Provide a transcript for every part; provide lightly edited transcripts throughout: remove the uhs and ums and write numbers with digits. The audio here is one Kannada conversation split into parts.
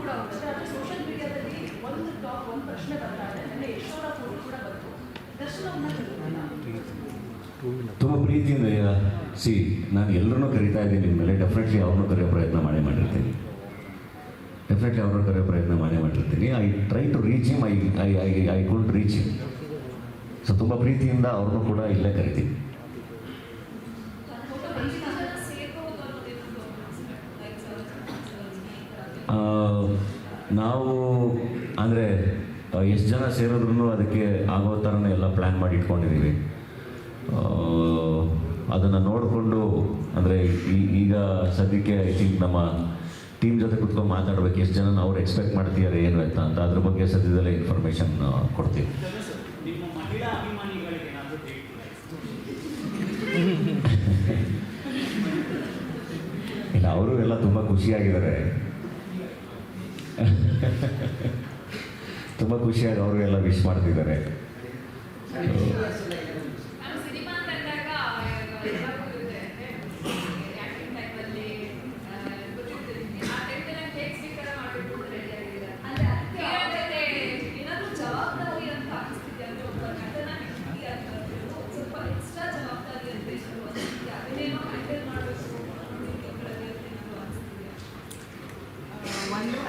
ಕೂಡ ಹೋಗುತ್ತೆ. ಆದರೆ ಸೋಷಿಯಲ್ ಮೀಡಿಯಾದಲ್ಲಿ ಒಂದು ಪ್ರಶ್ನೆ ಬರ್ತಾ ಇದೆ. ನನಗೆ ಯಶೋರ ಫೋಟೋ ಕೂಡ ಬಂತು. ದರ್ಶನವನ್ನು ತುಂಬ ಪ್ರೀತಿಯಿಂದ ನಾನು ಎಲ್ಲರನ್ನೂ ಕರಿತಾ ಇದ್ದೀನಿ ನಿಮ್ಮ ಮೇಲೆ. ಡೆಫಿನೆಟ್ಲಿ ಅವ್ರನ್ನೂ ಕರೆಯೋ ಪ್ರಯತ್ನ ಮಾಡಿರ್ತೀನಿ. I try to reach him. I couldn't reach him. So ತುಂಬ ಪ್ರೀತಿಯಿಂದ ಅವ್ರನ್ನೂ ಕೂಡ ಇಲ್ಲೇ ಕರಿತೀನಿ. ನಾವು ಅಂದರೆ ಎಷ್ಟು ಜನ ಸೇರಿದ್ರೂ ಅದಕ್ಕೆ ಆಗೋ ಥರನೇ ಎಲ್ಲ ಪ್ಲ್ಯಾನ್ ಮಾಡಿ ಇಟ್ಕೊಂಡಿದ್ದೀವಿ. ಅದನ್ನು ನೋಡಿಕೊಂಡು ಅಂದರೆ ಈಗ ಸದ್ಯಕ್ಕೆ ಐ ಥಿಂಕ್ ನಮ್ಮ ಟೀಮ್ ಜೊತೆ ಕುತ್ಕೊಂಡು ಮಾತಾಡಬೇಕು, ಎಷ್ಟು ಜನ ಅವ್ರು ಎಕ್ಸ್ಪೆಕ್ಟ್ ಮಾಡ್ತಿದ್ದಾರೆ ಏನು ಅಂತ ಅದ್ರ ಬಗ್ಗೆ ಸದ್ಯದಲ್ಲೇ ಇನ್ಫಾರ್ಮೇಷನ್ ಕೊಡ್ತೀವಿ. ಇಲ್ಲ, ಅವರು ಎಲ್ಲ ತುಂಬ ಖುಷಿಯಾಗಿದ್ದಾರೆ. ತುಂಬ ಖುಷಿಯಾಗಿ ಅವರು ಎಲ್ಲ ವಿಶ್ ಮಾಡ್ತಿದ್ದಾರೆ.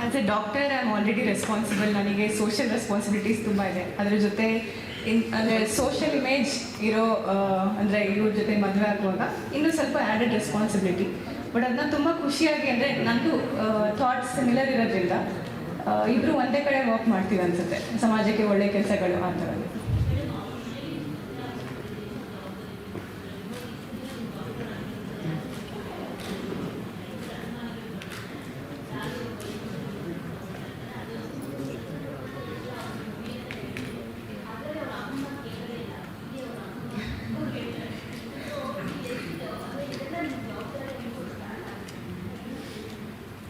As A doctor I am already responsible. ನನಗೆ ಸೋಷಿಯಲ್ ರೆಸ್ಪಾನ್ಸಿಬಿಲಿಟೀಸ್ ತುಂಬ ಇದೆ. ಅದರ ಜೊತೆ ಅಂದರೆ ಸೋಷಿಯಲ್ ಇಮೇಜ್ ಇರೋ ಅಂದರೆ ಇವ್ರ ಜೊತೆ ಮದುವೆ ಆಗುವಾಗ ಇನ್ನೂ ಸ್ವಲ್ಪ ಆ್ಯಡೆಡ್ ರೆಸ್ಪಾನ್ಸಿಬಿಲಿಟಿ. ಬಟ್ ಅದನ್ನ ತುಂಬ ಖುಷಿಯಾಗಿ ಅಂದರೆ ನಂದು ಥಾಟ್ಸ್ ಸಿಮಿಲರ್ ಇರೋದ್ರಿಂದ ಇಬ್ಬರು ಒಂದೇ ಕಡೆ ವರ್ಕ್ ಮಾಡ್ತೀವಿ ಅನಿಸುತ್ತೆ. ಸಮಾಜಕ್ಕೆ ಒಳ್ಳೆ ಕೆಲಸಗಳು ಆ ಥರ.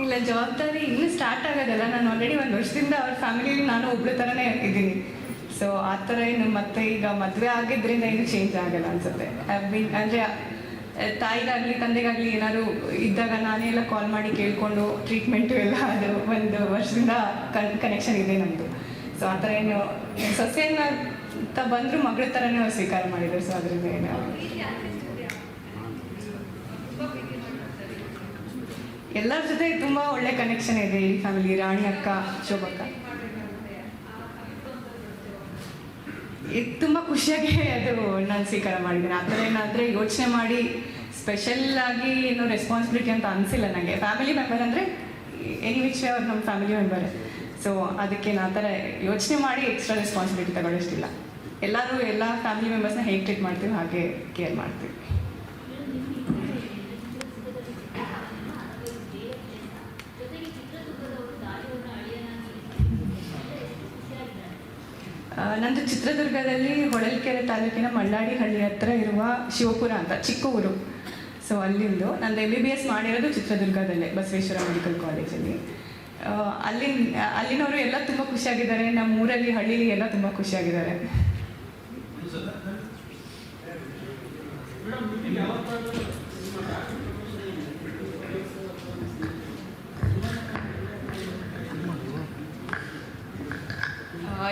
ಇಲ್ಲ, ಜವಾಬ್ದಾರಿ ಇನ್ನೂ ಸ್ಟಾರ್ಟ್ ಆಗೋದಲ್ಲ. ನಾನು ಆಲ್ರೆಡಿ ಒಂದು ವರ್ಷದಿಂದ ಅವ್ರ ಫ್ಯಾಮಿಲಿಯಲ್ಲಿ ನಾನು ಒಬ್ಳ ಥರನೇ ಇದ್ದೀನಿ. ಸೊ ಆ ಥರ ಏನು ಮತ್ತೆ ಈಗ ಮದುವೆ ಆಗಿದ್ದರಿಂದ ಏನು ಚೇಂಜ್ ಆಗಲ್ಲ ಅನಿಸುತ್ತೆ. ಅಂದರೆ ತಾಯಿಗಾಗಲಿ ತಂದೆಗಾಗಲಿ ಏನಾದ್ರು ಇದ್ದಾಗ ನಾನೇ ಎಲ್ಲ ಕಾಲ್ ಮಾಡಿ ಕೇಳಿಕೊಂಡು ಟ್ರೀಟ್ಮೆಂಟು ಎಲ್ಲ ಅದು ಒಂದು ವರ್ಷದಿಂದ ಕನೆಕ್ಷನ್ ಇದೆ ನಮ್ಮದು. ಸೊ ಆ ಥರ ಏನು ಸೊಸೆಯನ್ನ ಬಂದರೂ ಮಗಳ ಥರನೇ ಅವ್ರು ಸ್ವೀಕಾರ ಮಾಡಿದ್ರು. ಸೊ ಅದರಿಂದ ಏನು ಎಲ್ಲರ ಜೊತೆ ತುಂಬ ಒಳ್ಳೆ ಕನೆಕ್ಷನ್ ಇದೆ ಈ ಫ್ಯಾಮಿಲಿ. ರಾಣಿ ಅಕ್ಕ, ಶೋಭಕ್ಕ ಇದು ತುಂಬ ಖುಷಿಯಾಗಿ ಅದು ನಾನು ಸ್ವೀಕಾರ ಮಾಡಿದ್ದೀನಿ. ಆ ಥರ ಏನಾದರೆ ಯೋಚನೆ ಮಾಡಿ ಸ್ಪೆಷಲ್ ಆಗಿ ಏನೋ ರೆಸ್ಪಾನ್ಸಿಬಿಲಿಟಿ ಅಂತ ಅನಿಸಿಲ್ಲ ನನಗೆ. ಫ್ಯಾಮಿಲಿ ಮೆಂಬರ್ ಅಂದರೆ ಎನಿ ವಿಚ್ ಅವ್ರು ನಮ್ಮ ಫ್ಯಾಮಿಲಿ ಮೆಂಬರೇ. ಸೊ ಅದಕ್ಕೆ ಆ ಥರ ಯೋಚನೆ ಮಾಡಿ ಎಕ್ಸ್ಟ್ರಾ ರೆಸ್ಪಾನ್ಸಿಬಿಲಿಟಿ ತಗೊಳ್ಳೋಷ್ಟಿಲ್ಲ. ಎಲ್ಲರೂ ಎಲ್ಲ ಫ್ಯಾಮಿಲಿ ಮೆಂಬರ್ಸ್ನ ಹೇಗೆ ಟ್ರೀಟ್ ಮಾಡ್ತೀವಿ ಹಾಗೆ ಕೇರ್ ಮಾಡ್ತೀವಿ. ನಂದು ಚಿತ್ರದುರ್ಗದಲ್ಲಿ ಹೊಳಲ್ಕೆರೆ ತಾಲೂಕಿನ ಮಳ್ಳಾಡಿ ಹಳ್ಳಿ ಹತ್ತಿರ ಇರುವ ಶಿವಪುರ ಅಂತ ಚಿಕ್ಕ ಊರು. ಸೊ ಅಲ್ಲಿಂದು ನಂದು MBBS ಮಾಡಿರೋದು ಚಿತ್ರದುರ್ಗದಲ್ಲೇ ಬಸವೇಶ್ವರ ಮೆಡಿಕಲ್ ಕಾಲೇಜಲ್ಲಿ. ಅಲ್ಲಿನವರು ಎಲ್ಲ ತುಂಬ ಖುಷಿಯಾಗಿದ್ದಾರೆ. ನಮ್ಮ ಊರಲ್ಲಿ ಹಳ್ಳಿಲಿ ಎಲ್ಲ ತುಂಬ ಖುಷಿಯಾಗಿದ್ದಾರೆ.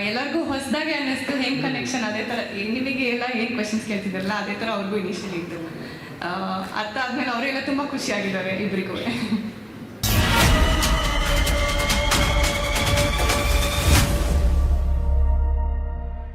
ಎಲ್ಲರಿಗೂ ಹೊಸದಾಗಿ ಅನ್ನಿಸ್ತು ಹೆಂಗೆ ಕನೆಕ್ಷನ್. ಅದೇ ಥರ ನಿಮಗೆ ಎಲ್ಲ ಏನು ಕ್ವೆಶನ್ಸ್ ಕೇಳ್ತಿದ್ದಾರಲ್ಲ ಅದೇ ಥರ ಅವ್ರಿಗೂ ಇನಿಷಿಯಲಿ ಇತ್ತು. ಅರ್ಥ ಆದಮೇಲೆ ಅವರೆಲ್ಲ ತುಂಬ ಖುಷಿಯಾಗಿದ್ದಾರೆ ಇಬ್ಬರಿಗೂ.